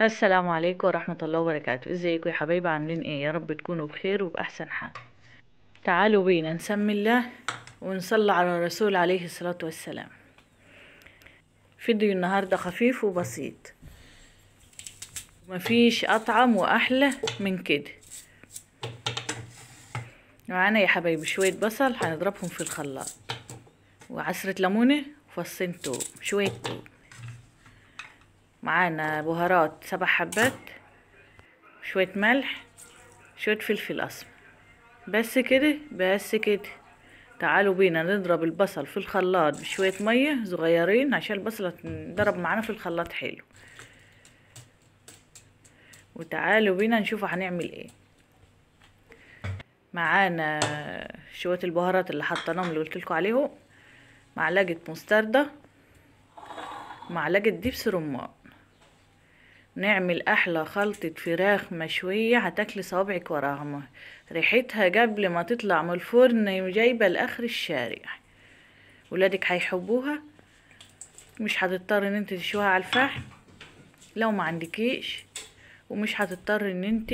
السلام عليكم ورحمة الله وبركاته. ازيكم يا حبايبي؟ عاملين ايه؟ يا رب تكونوا بخير وبأحسن حال. تعالوا بينا نسمي الله ونصلي على الرسول عليه الصلاة والسلام. فيديو النهاردة خفيف وبسيط، مفيش أطعم وأحلى من كده. معانا يا حبايبي شوية بصل هنضربهم في الخلاط، وعصرة ليمونة وفصين توم، شوية توم. معانا بهارات 7 حبات، شوية ملح، شوية فلفل أسمر. بس كده بس كده. تعالوا بينا نضرب البصل في الخلاط بشوية مية صغيرين عشان البصلة تنضرب معانا في الخلاط حلو. وتعالوا بينا نشوف هنعمل ايه. معانا شوية البهارات اللي حطيناهم اللي قلتلكوا عليهم، معلقة مستردة، معلقة دبس رمان. نعمل احلى خلطة فراخ مشوية هتاكلي صوابعك وراها، ريحتها قبل ما تطلع من الفرن جايبة لاخر الشارع. ولادك هيحبوها، مش هتضطر ان انت تشويها على الفحم لو ما عندكيش، ومش هتضطر ان انت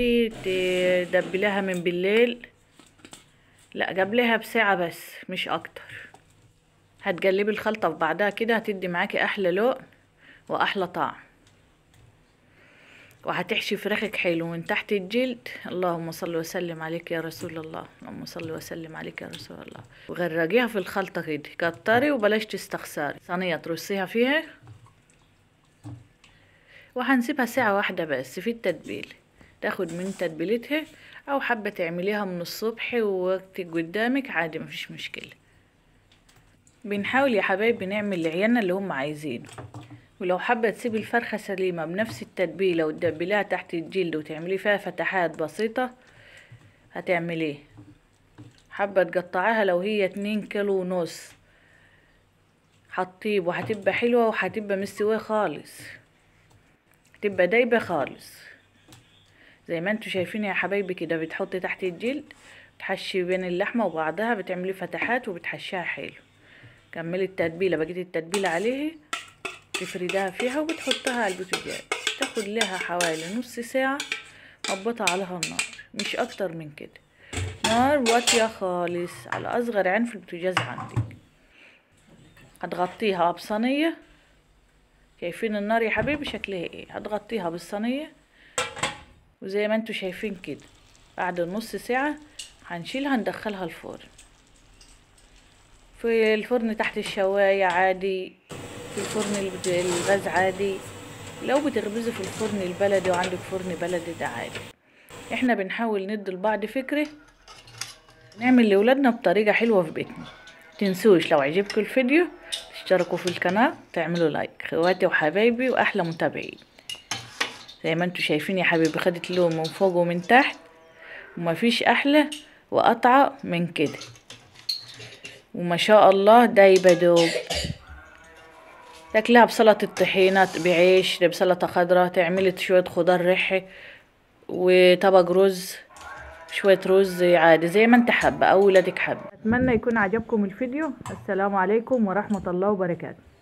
تدبليها من بالليل، لا قبلها بساعة بس مش اكتر. هتقلبي الخلطة في بعدها كده، هتدي معاكي احلى لون واحلى طعم. وهتحشي فراخك حلو من تحت الجلد. اللهم صل وسلم عليك يا رسول الله، اللهم صل وسلم عليك يا رسول الله. وغرقيها في الخلطة كده، كتري وبلاش تستخسري. صينية ترصيها فيها، وهنسيبها ساعة واحدة بس في التتبيل، تاخد من تتبيلتها. او حابة تعمليها من الصبح ووقتك قدامك عادي، مفيش مشكلة. بنحاول يا حبايبي نعمل لعيالنا اللي هم عايزينه. ولو حابة تسيبي الفرخة سليمة بنفس التتبيلة وتدبليها تحت الجلد وتعملي فيها فتحات بسيطة هتعمليه. حابة تقطعيها لو هي 2 كيلو ونص هتطيب وهتبقى حلوة وهتبقى مستوية خالص، هتبقى دايبة خالص زي ما انتوا شايفين يا حبايبي كده. بتحطي تحت الجلد، تحشي بين اللحمة وبعضها، بتعملي فتحات وبتحشيها حلو. كملي التتبيلة، بقيت التتبيلة عليه، تفردها فيها وبتحطها على البوتاجاز. تاخد لها حوالي نص ساعة، مبطة عليها النار مش اكتر من كده، نار واطية خالص على اصغر عين في البوتاجاز عندك. هتغطيها بصينية، شايفين النار يا حبيبي شكلها ايه؟ هتغطيها بالصينية وزي ما انتوا شايفين كده. بعد نص ساعة هنشيلها ندخلها الفرن، في الفرن تحت الشواية عادي، في الفرن الغاز عادي، لو بتخبزي في الفرن البلدي وعندك فرن بلدي ده عادي. احنا بنحاول ندي لبعض فكرة، نعمل لولادنا بطريقة حلوة في بيتنا. تنسوش لو عجبكم الفيديو تشتركوا في القناة، تعملوا لايك. خواتي وحبايبي واحلى متابعين. زي ما انتوا شايفين يا حبيبي، خدت لون من فوق ومن تحت، ومفيش احلى وقطعة من كده. وما شاء الله دايبة دوب. تاكلها بسلطة الطحينة، بعيش، بسلطة خضراء، تعملي شوية خضار ريحي وطبق رز، شوية رز عادي زي ما انت حابة او ولادك حابة. اتمنى يكون عجبكم الفيديو. السلام عليكم ورحمة الله وبركاته.